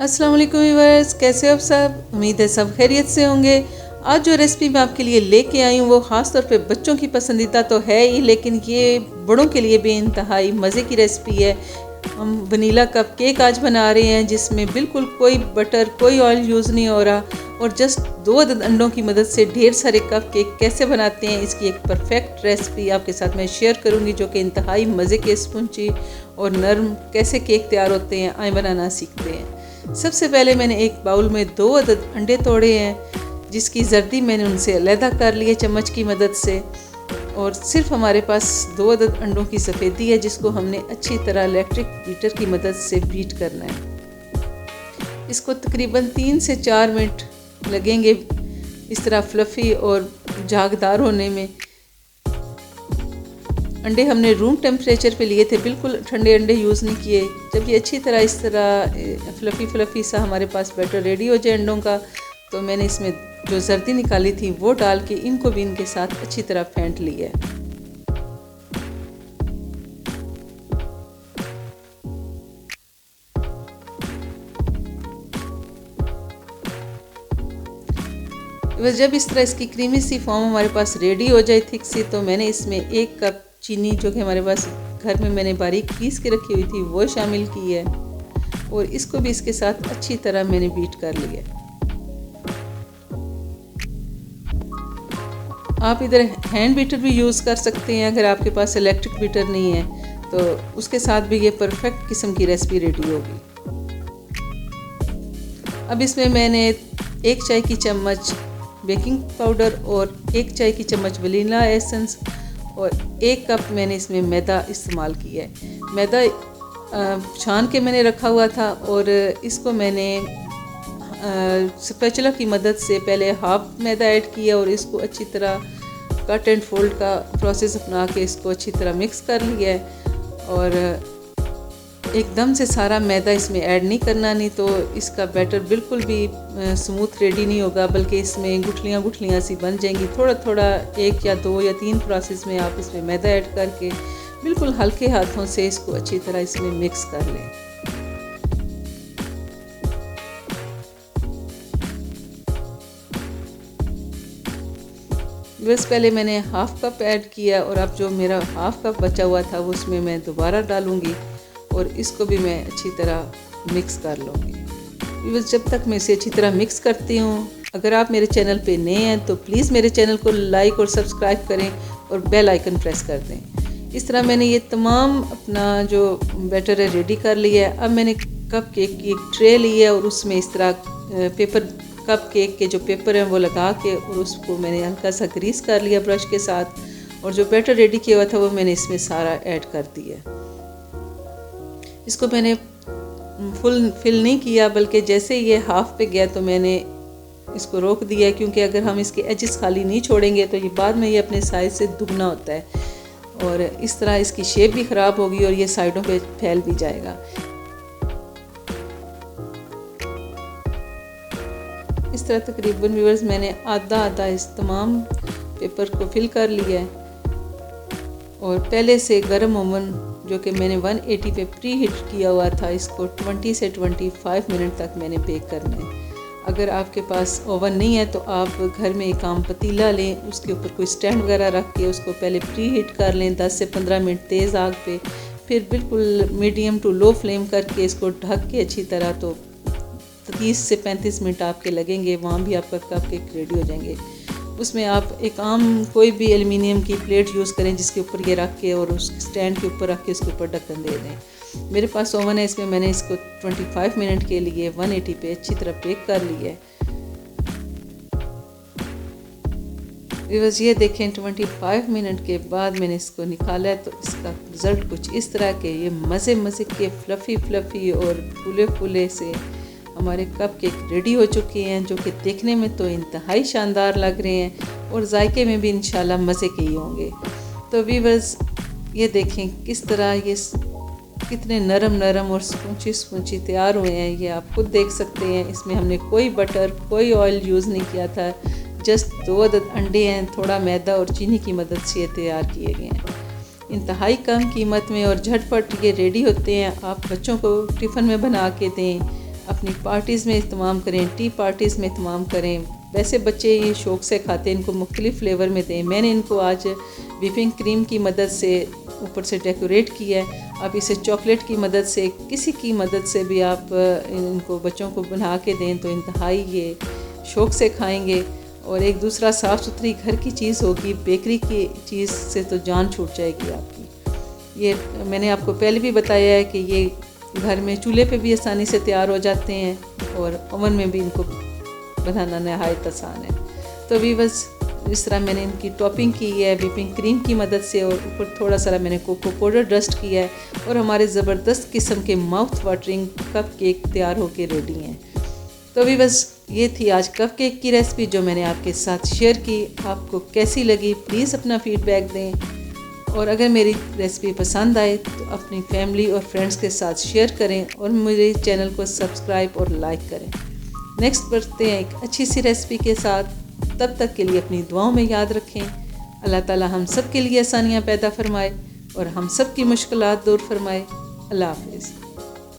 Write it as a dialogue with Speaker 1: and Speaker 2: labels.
Speaker 1: अस्सलाम वालेकुम व्यूअर्स, कैसे हो आप सब। उम्मीद है सब खैरियत से होंगे। आज जो रेसिपी मैं आपके लिए लेके आई हूँ वो ख़ास तौर पे बच्चों की पसंदीदा तो है ही, लेकिन ये बड़ों के लिए भी इंतहाई मज़े की रेसिपी है। हम वनीला कप केक आज बना रहे हैं जिसमें बिल्कुल कोई बटर कोई ऑयल यूज़ नहीं हो रहा, और जस्ट 2 अदद अंडों की मदद से ढेर सारे कप केक कैसे बनाते हैं इसकी एक परफेक्ट रेसिपी आपके साथ मैं शेयर करूँगी, जो कि इंतहाई मज़े के स्पंजी और नरम कैसे केक तैयार होते हैं आए बनाना सीखते हैं। सबसे पहले मैंने एक बाउल में 2 अदद अंडे तोड़े हैं, जिसकी जर्दी मैंने उनसे अलहदा कर ली है चम्मच की मदद से, और सिर्फ हमारे पास 2 अदद अंडों की सफ़ेदी है जिसको हमने अच्छी तरह इलेक्ट्रिक बीटर की मदद से बीट करना है। इसको तकरीबन 3 से 4 मिनट लगेंगे इस तरह फ्लफ़ी और झागदार होने में। अंडे हमने रूम टेम्परेचर पे लिए थे, बिल्कुल ठंडे अंडे यूज़ नहीं किए। जब ये अच्छी तरह इस तरह फ्लफ़ी सा हमारे पास बैटर रेडी हो जाए अंडों का, तो मैंने इसमें जो जर्दी निकाली थी वो डाल के इनको भी इनके साथ अच्छी तरह फेंट लिया है। बस जब इस तरह इसकी क्रीमी सी फॉर्म हमारे पास रेडी हो जाए थिक सी, तो मैंने इसमें 1 कप चीनी जो कि हमारे पास घर में मैंने बारीक पीस के रखी हुई थी वो शामिल की है, और इसको भी इसके साथ अच्छी तरह मैंने बीट कर लिया। आप इधर हैंड बीटर भी यूज़ कर सकते हैं अगर आपके पास इलेक्ट्रिक बीटर नहीं है, तो उसके साथ भी ये परफेक्ट किस्म की रेसिपी रेडी होगी। अब इसमें मैंने 1 चाय की चम्मच बेकिंग पाउडर और 1 चाय की चम्मच वनीला एसेंस और 1 कप मैंने इसमें मैदा इस्तेमाल किया है। मैदा छान के मैंने रखा हुआ था, और इसको मैंने स्पैचुला की मदद से पहले हाफ मैदा ऐड किया और इसको अच्छी तरह कट एंड फोल्ड का प्रोसेस अपना के इसको अच्छी तरह मिक्स कर लिया है। और एकदम से सारा मैदा इसमें ऐड नहीं करना, नहीं तो इसका बैटर बिल्कुल भी स्मूथ रेडी नहीं होगा, बल्कि इसमें गुठलियाँ सी बन जाएंगी। थोड़ा थोड़ा 1 या 2 या 3 प्रोसेस में आप इसमें मैदा ऐड करके बिल्कुल हल्के हाथों से इसको अच्छी तरह इसमें मिक्स कर लें। बस पहले मैंने हाफ कप ऐड किया, और अब जो मेरा हाफ कप बचा हुआ था वो उसमें मैं दोबारा डालूँगी और इसको भी मैं अच्छी तरह मिक्स कर लूँगी। बस जब तक मैं इसे अच्छी तरह मिक्स करती हूँ, अगर आप मेरे चैनल पे नए हैं तो प्लीज़ मेरे चैनल को लाइक और सब्सक्राइब करें और बेल आइकन प्रेस कर दें। इस तरह मैंने ये तमाम अपना जो बैटर है रेडी कर लिया है। अब मैंने कप केक की एक ट्रे ली है और उसमें इस तरह पेपर कप केक के जो पेपर हैं वो लगा के, और उसको मैंने हल्का सा ग्रीस कर लिया ब्रश के साथ, और जो बैटर रेडी किया हुआ था वो मैंने इसमें सारा ऐड कर दिया। इसको मैंने फुल फिल नहीं किया, बल्कि जैसे ये हाफ पे गया तो मैंने इसको रोक दिया, क्योंकि अगर हम इसके एजेस खाली नहीं छोड़ेंगे तो ये बाद में ये अपने साइज़ से दुगना होता है, और इस तरह इसकी शेप भी ख़राब होगी और ये साइडों पे फैल भी जाएगा। इस तरह तकरीबन व्यूअर्स मैंने आधा इस तमाम पेपर को फिल कर लिया है, और पहले से गर्म ओवन जो कि मैंने 180 पे प्री हीट किया हुआ था, इसको 20 से 25 मिनट तक मैंने बेक करना है। अगर आपके पास ओवन नहीं है तो आप घर में एक आम पतीला लें, उसके ऊपर कोई स्टैंड वगैरह रख के उसको पहले प्री हीट कर लें 10 से 15 मिनट तेज़ आग पे, फिर बिल्कुल मीडियम टू लो फ्लेम करके इसको ढक के अच्छी तरह, तो 30 से 35 मिनट आपके लगेंगे, वहाँ भी आपका कप केक रेडी हो जाएंगे। उसमें आप एक आम कोई भी एल्युमिनियम की प्लेट यूज़ करें जिसके ऊपर ये रख के और उस स्टैंड के ऊपर रख के उसके ऊपर ढक्कन दे दें। मेरे पास ओवन है, इसमें मैंने इसको 25 मिनट के लिए 180 पे अच्छी तरह बेक कर लिया है। बस ये देखें 25 मिनट के बाद मैंने इसको निकाला है, तो इसका रिज़ल्ट कुछ इस तरह के ये मज़े के फ्लफ़ी और फूले से हमारे कप केक रेडी हो चुके हैं, जो कि देखने में तो इंतहाई शानदार लग रहे हैं और जायके में भी इंशाल्लाह मज़े के ही होंगे। तो व्यूअर्स ये देखें किस तरह ये कितने नरम और स्पंजी तैयार हुए हैं, ये आप खुद देख सकते हैं। इसमें हमने कोई बटर कोई ऑयल यूज़ नहीं किया था, जस्ट 2 अदद अंडे हैं, थोड़ा मैदा और चीनी की मदद से ये तैयार किए गए हैं। इंतहाई कम कीमत में और झटपट ये रेडी होते हैं। आप बच्चों को टिफ़िन में बना के दें, अपनी पार्टीज़ में इस्तेमाल करें, टी पार्टीज़ में इस्तेमाल करें। वैसे बच्चे ये शौक़ से खाते हैं, इनको मुख्तलिफ़ फ्लेवर में दें। मैंने इनको आज व्हिपिंग क्रीम की मदद से ऊपर से डेकोरेट किया है। आप इसे चॉकलेट की मदद से, किसी की मदद से भी आप इनको बच्चों को बना के दें तो इंतहाई ये शौक़ से खाएंगे। और एक दूसरा साफ़ सुथरी घर की चीज़ होगी, बेकरी की चीज़ से तो जान छूट जाएगी आपकी। ये मैंने आपको पहले भी बताया है कि ये घर में चूल्हे पे भी आसानी से तैयार हो जाते हैं और ओवन में भी इनको बनाना नहायत आसान है। तो अभी बस इस तरह मैंने इनकी टॉपिंग की है व्हिपिंग क्रीम की मदद से, और ऊपर थोड़ा सा मैंने कोको पाउडर डस्ट किया है और हमारे ज़बरदस्त किस्म के माउथ वाटरिंग कप केक तैयार होके रेडी हैं। तो अभी बस ये थी आज कप केक की रेसिपी जो मैंने आपके साथ शेयर की। आपको कैसी लगी प्लीज़ अपना फीडबैक दें, और अगर मेरी रेसिपी पसंद आए तो अपनी फैमिली और फ्रेंड्स के साथ शेयर करें और मेरे चैनल को सब्सक्राइब और लाइक करें। नेक्स्ट बढ़ते हैं एक अच्छी सी रेसिपी के साथ। तब तक के लिए अपनी दुआओं में याद रखें। अल्लाह ताला हम सब के लिए आसानियाँ पैदा फरमाए और हम सब की मुश्किलात दूर फरमाए। अल्लाह हाफ़िज़।